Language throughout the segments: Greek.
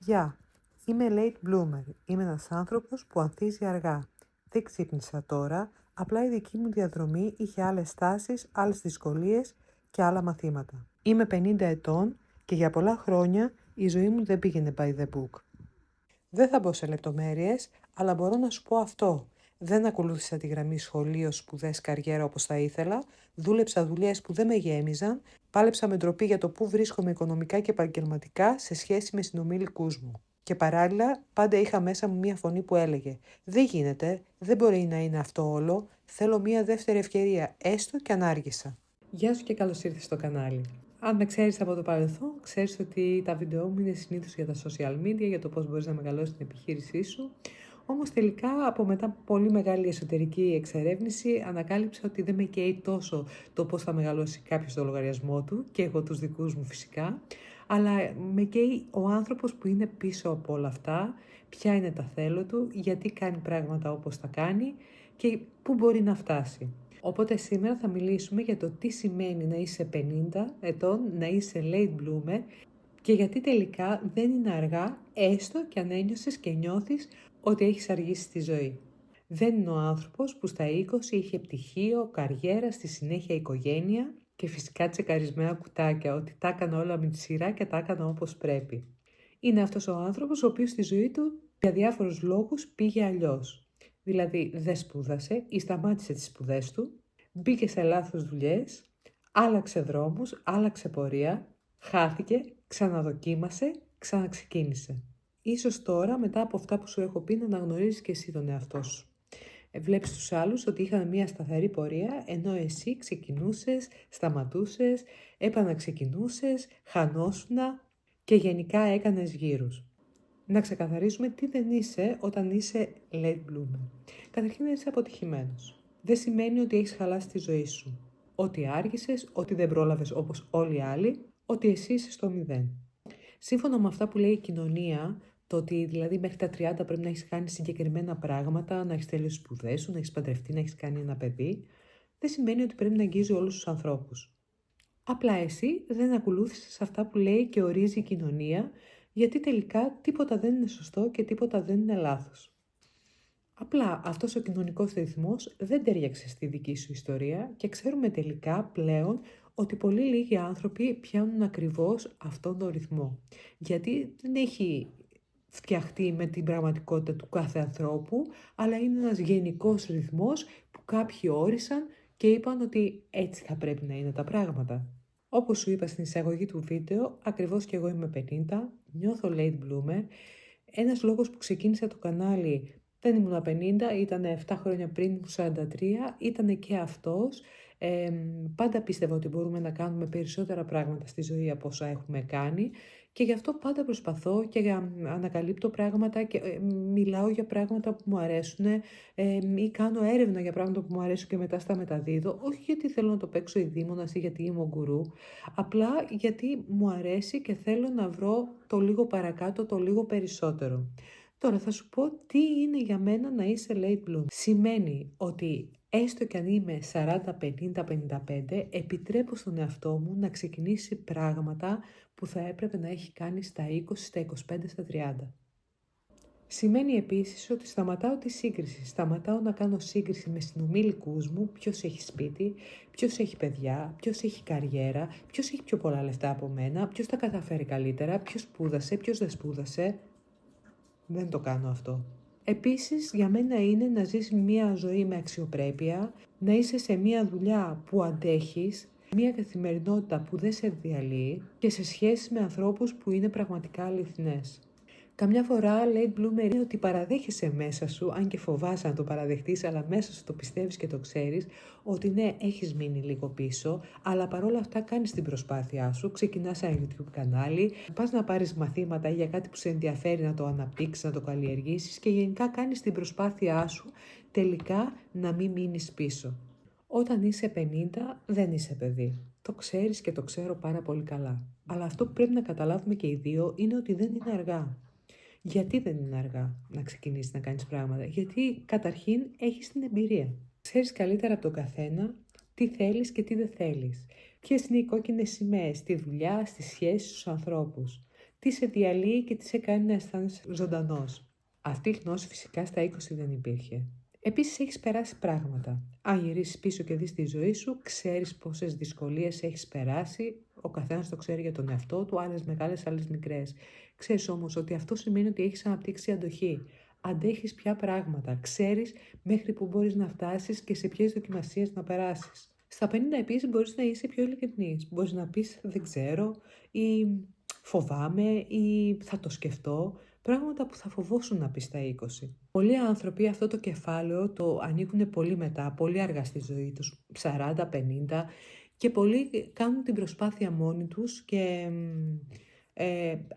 Γεια, είμαι late bloomer. Είμαι ένας άνθρωπος που ανθίζει αργά. Δεν ξύπνησα τώρα, απλά η δική μου διαδρομή είχε άλλες τάσεις, άλλες δυσκολίες και άλλα μαθήματα. Είμαι 50 ετών και για πολλά χρόνια η ζωή μου δεν πήγαινε by the book. Δεν θα μπω σε λεπτομέρειες, αλλά μπορώ να σου πω αυτό. Δεν ακολούθησα τη γραμμή σχολείο, σπουδές, καριέρα όπως θα ήθελα, δούλεψα δουλειές που δεν με γέμιζαν, πάλεψα με ντροπή για το πού βρίσκομαι οικονομικά και επαγγελματικά σε σχέση με συνομήλικούς μου. Και παράλληλα, πάντα είχα μέσα μου μία φωνή που έλεγε «Δεν γίνεται, δεν μπορεί να είναι αυτό όλο, θέλω μία δεύτερη ευκαιρία, έστω και αν άργησα». Γεια σου και καλώς ήρθες στο κανάλι. Αν με ξέρεις από το παρελθόν, ξέρεις ότι τα βίντεό μου είναι συνήθως για τα social media, για το πώς μπορείς να μεγαλώσεις την επιχείρησή σου. Όμως τελικά, από μετά πολύ μεγάλη εσωτερική εξερεύνηση, ανακάλυψα ότι δεν με καίει τόσο το πώς θα μεγαλώσει κάποιος το λογαριασμό του, και εγώ τους δικούς μου φυσικά, αλλά με καίει ο άνθρωπος που είναι πίσω από όλα αυτά, ποια είναι τα θέλω του, γιατί κάνει πράγματα όπως τα κάνει και πού μπορεί να φτάσει. Οπότε σήμερα θα μιλήσουμε για το τι σημαίνει να είσαι 50 ετών, να είσαι late bloomer και γιατί τελικά δεν είναι αργά, έστω και αν ένιωσες και νιώθεις ότι έχεις αργήσει στη ζωή. Δεν είναι ο άνθρωπος που στα 20 είχε πτυχίο, καριέρα, στη συνέχεια οικογένεια και φυσικά τσεκαρισμένα κουτάκια, ότι τα έκανα όλα με τη σειρά και τα έκανα όπως πρέπει. Είναι αυτός ο άνθρωπος ο οποίος στη ζωή του για διάφορους λόγους πήγε αλλιώς. Δηλαδή δεν σπούδασε ή σταμάτησε τις σπουδές του, μπήκε σε λάθος δουλειές, άλλαξε δρόμους, άλλαξε πορεία, χάθηκε, ξαναδοκίμασε, ξαναξεκίνησε. Ίσως τώρα, μετά από αυτά που σου έχω πει, να αναγνωρίζεις και εσύ τον εαυτό σου. Βλέπεις τους άλλους ότι είχαν μια σταθερή πορεία, ενώ εσύ ξεκινούσες, σταματούσες, επαναξεκινούσες, χανόσουνα και γενικά έκανες γύρους. Να ξεκαθαρίσουμε τι δεν είσαι όταν είσαι late bloomer. Καταρχήν είσαι αποτυχημένος. Δεν σημαίνει ότι έχεις χαλάσει τη ζωή σου. Ότι άργησες, ότι δεν πρόλαβες όπως όλοι οι άλλοι, ότι εσύ είσαι στο 0. Σύμφωνα με αυτά που λέει η κοινωνία, το ότι δηλαδή μέχρι τα 30 πρέπει να έχεις κάνει συγκεκριμένα πράγματα, να έχεις τελειώσει σπουδές σου, να έχεις παντρευτεί, να έχεις κάνει ένα παιδί, δεν σημαίνει ότι πρέπει να αγγίζει όλους τους ανθρώπους. Απλά εσύ δεν ακολούθησες αυτά που λέει και ορίζει η κοινωνία, γιατί τελικά τίποτα δεν είναι σωστό και τίποτα δεν είναι λάθος. Απλά αυτός ο κοινωνικός ρυθμός δεν τέριαξε στη δική σου ιστορία και ξέρουμε τελικά πλέον ότι πολύ λίγοι άνθρωποι πιάνουν ακριβώς αυτόν τον ρυθμό. Γιατί δεν έχει φτιαχτεί με την πραγματικότητα του κάθε ανθρώπου, αλλά είναι ένας γενικός ρυθμός που κάποιοι όρισαν και είπαν ότι έτσι θα πρέπει να είναι τα πράγματα. Όπως σου είπα στην εισαγωγή του βίντεο, ακριβώς και εγώ είμαι 50, νιώθω late bloomer. Ένας λόγος που ξεκίνησα το κανάλι δεν ήμουν 50, ήταν 7 χρόνια πριν, ήμουν 43, ήταν και αυτός. Πάντα πίστευα ότι μπορούμε να κάνουμε περισσότερα πράγματα στη ζωή από όσα έχουμε κάνει και γι' αυτό πάντα προσπαθώ και ανακαλύπτω πράγματα και μιλάω για πράγματα που μου αρέσουν ή κάνω έρευνα για πράγματα που μου αρέσουν και μετά στα μεταδίδω, όχι γιατί θέλω να το παίξω ειδήμονας ή γιατί είμαι ο γκουρού, απλά γιατί μου αρέσει και θέλω να βρω το λίγο παρακάτω, το λίγο περισσότερο. Τώρα θα σου πω τι είναι για μένα να είσαι late bloomer. Σημαίνει ότι έστω κι αν είμαι 40, 50, 55, επιτρέπω στον εαυτό μου να ξεκινήσει πράγματα που θα έπρεπε να έχει κάνει στα 20, στα 25, στα 30. Σημαίνει επίσης ότι σταματάω τη σύγκριση. Σταματάω να κάνω σύγκριση με συνομήλικούς μου, ποιος έχει σπίτι, ποιος έχει παιδιά, ποιος έχει καριέρα, ποιος έχει πιο πολλά λεφτά από μένα, ποιος τα καταφέρει καλύτερα, ποιος σπούδασε, ποιος δεν σπούδασε. Δεν το κάνω αυτό. Επίσης, για μένα είναι να ζεις μια ζωή με αξιοπρέπεια, να είσαι σε μια δουλειά που αντέχεις, μια καθημερινότητα που δεν σε διαλύει και σε σχέση με ανθρώπους που είναι πραγματικά αληθινές. Καμιά φορά late bloomer είναι ότι παραδέχεσαι μέσα σου, αν και φοβάσαι να το παραδεχτείς, αλλά μέσα σου το πιστεύεις και το ξέρεις, ότι ναι, έχεις μείνει λίγο πίσω, αλλά παρόλα αυτά κάνεις την προσπάθειά σου, ξεκινάς ένα YouTube κανάλι, πας να πάρεις μαθήματα για κάτι που σε ενδιαφέρει να το αναπτύξεις, να το καλλιεργήσεις και γενικά κάνεις την προσπάθειά σου τελικά να μην μείνεις πίσω. Όταν είσαι 50 δεν είσαι παιδί. Το ξέρεις και το ξέρω πάρα πολύ καλά. Αλλά αυτό που πρέπει να καταλάβουμε και οι δύο είναι ότι δεν είναι αργά. Γιατί δεν είναι αργά να ξεκινήσεις να κάνεις πράγματα? Γιατί καταρχήν έχεις την εμπειρία. Ξέρεις καλύτερα από τον καθένα τι θέλεις και τι δεν θέλεις. Ποιες είναι οι κόκκινες σημαίες στη δουλειά, στις σχέσεις, στους ανθρώπους. τι σε διαλύει και τι σε κάνει να αισθάνεσαι ζωντανός. Αυτή η γνώση φυσικά στα 20 δεν υπήρχε. Επίσης έχεις περάσει πράγματα. Αν γυρίσεις πίσω και δεις τη ζωή σου, ξέρεις πόσες δυσκολίες έχεις περάσει. Ο καθένας το ξέρει για τον εαυτό του, άλλες μεγάλες, άλλες μικρές. Ξέρεις όμως ότι αυτό σημαίνει ότι έχεις αναπτύξει αντοχή. Αντέχεις πια πράγματα. Ξέρεις μέχρι που μπορείς να φτάσεις και σε ποιες δοκιμασίες να περάσεις. Στα 50 επίσης μπορείς να είσαι πιο ειλικρινής. Μπορείς να πεις δεν ξέρω ή φοβάμαι ή θα το σκεφτώ. Πράγματα που θα φοβόσουν να πεις στα 20. Πολλοί άνθρωποι αυτό το κεφάλαιο το ανοίγουν πολύ μετά, πολύ αργά στη ζωή τους, 40, 50 και πολλοί κάνουν την προσπάθεια μόνοι τους και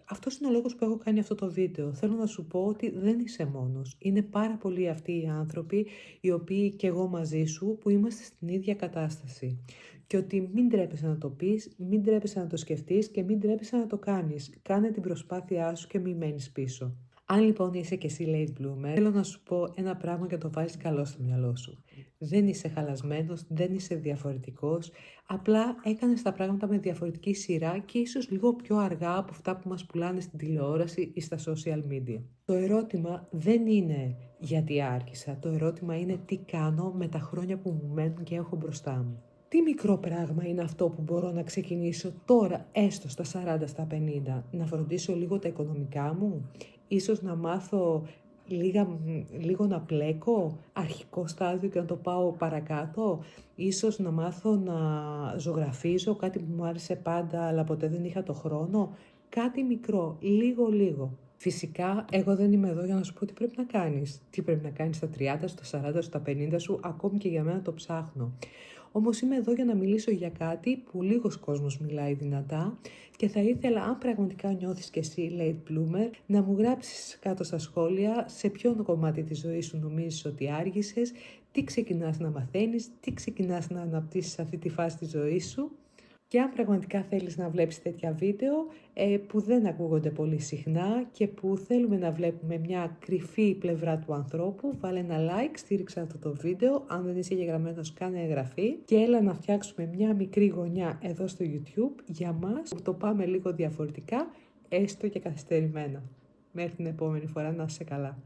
αυτός είναι ο λόγος που έχω κάνει αυτό το βίντεο. Θέλω να σου πω ότι δεν είσαι μόνος. Είναι πάρα πολλοί αυτοί οι άνθρωποι, οι οποίοι και εγώ μαζί σου, που είμαστε στην ίδια κατάσταση. Και ότι μην τρέπεσαι να το πεις, μην τρέπεσαι να το σκεφτείς και μην τρέπεσαι να το κάνεις. Κάνε την προσπάθειά σου και μην μένεις πίσω. Αν λοιπόν είσαι και εσύ late bloomer, θέλω να σου πω ένα πράγμα και το βάλεις καλό στο μυαλό σου. Δεν είσαι χαλασμένος, δεν είσαι διαφορετικός, απλά έκανες τα πράγματα με διαφορετική σειρά και ίσως λίγο πιο αργά από αυτά που μας πουλάνε στην τηλεόραση ή στα social media. Το ερώτημα δεν είναι γιατί άργησα, το ερώτημα είναι τι κάνω με τα χρόνια που μου μένουν και έχω μπροστά μου. Τι μικρό πράγμα είναι αυτό που μπορώ να ξεκινήσω τώρα, έστω στα 40, στα 50, να φροντίσω λίγο τα οικονομικά μου, ίσως να μάθω λίγο να πλέκω, αρχικό στάδιο και να το πάω παρακάτω, ίσως να μάθω να ζωγραφίζω, κάτι που μου άρεσε πάντα αλλά ποτέ δεν είχα το χρόνο, κάτι μικρό, λίγο. Φυσικά, εγώ δεν είμαι εδώ για να σου πω τι πρέπει να κάνεις. Τι πρέπει να κάνεις στα 30, στα 40, στα 50 σου, ακόμη και για μένα το ψάχνω. Όμως είμαι εδώ για να μιλήσω για κάτι που λίγος κόσμος μιλάει δυνατά και θα ήθελα, αν πραγματικά νιώθεις και εσύ late bloomer, να μου γράψεις κάτω στα σχόλια σε ποιο κομμάτι της ζωής σου νομίζεις ότι άργησες, τι ξεκινάς να μαθαίνεις, τι ξεκινάς να αναπτύσσεις σε αυτή τη φάση της ζωής σου. Και αν πραγματικά θέλεις να βλέπεις τέτοια βίντεο που δεν ακούγονται πολύ συχνά και που θέλουμε να βλέπουμε μια κρυφή πλευρά του ανθρώπου, βάλε ένα like, στήριξε αυτό το βίντεο. Αν δεν είσαι εγγεγραμμένος, κάνε εγγραφή και έλα να φτιάξουμε μια μικρή γωνιά εδώ στο YouTube για μας που το πάμε λίγο διαφορετικά, έστω και καθυστερημένα. Μέχρι την επόμενη φορά, να είσαι καλά.